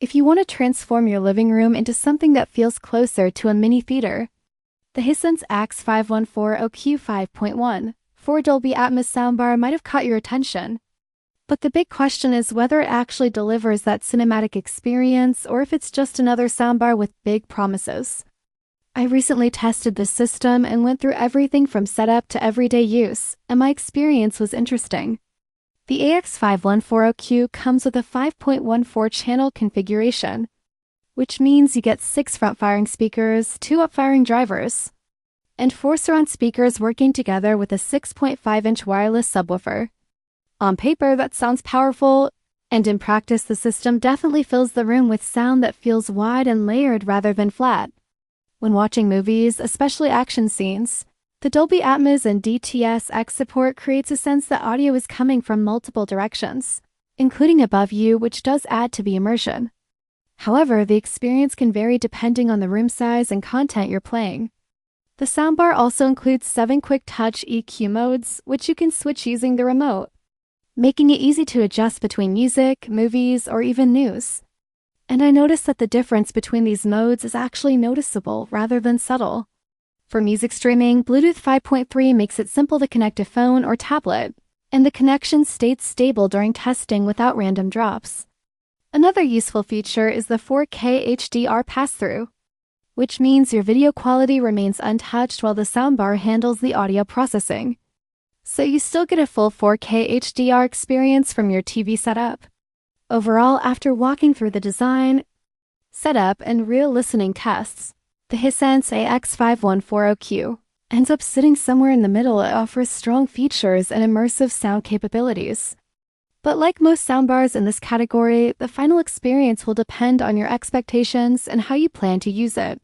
if you want to transform your living room into something that feels closer to a mini theater. The Hisense AX5140Q 5.1.4 Dolby Atmos soundbar might have caught your attention. But the big question is whether it actually delivers that cinematic experience or if it's just another soundbar with big promises. I recently tested this system and went through everything from setup to everyday use, and my experience was interesting. The AX5140Q comes with a 5.1.4 channel configuration, which means you get 6 front-firing speakers, 2 up-firing drivers, and 4 surround speakers working together with a 6.5-inch wireless subwoofer. On paper, that sounds powerful, and in practice, the system definitely fills the room with sound that feels wide and layered rather than flat. When watching movies, especially action scenes, the Dolby Atmos and DTS-X support creates a sense that audio is coming from multiple directions, including above you, which does add to the immersion. However, the experience can vary depending on the room size and content you're playing. The soundbar also includes 7 quick-touch EQ modes, which you can switch using the remote, making it easy to adjust between music, movies, or even news. And I noticed that the difference between these modes is actually noticeable rather than subtle. For music streaming, Bluetooth 5.3 makes it simple to connect a phone or tablet, and the connection stays stable during testing without random drops. Another useful feature is the 4K HDR pass-through, which means your video quality remains untouched while the soundbar handles the audio processing. So you still get a full 4K HDR experience from your TV setup. Overall, after walking through the design, setup, and real listening tests, the Hisense AX5140Q ends up sitting somewhere in the middle. It offers strong features and immersive sound capabilities. But like most soundbars in this category, the final experience will depend on your expectations and how you plan to use it.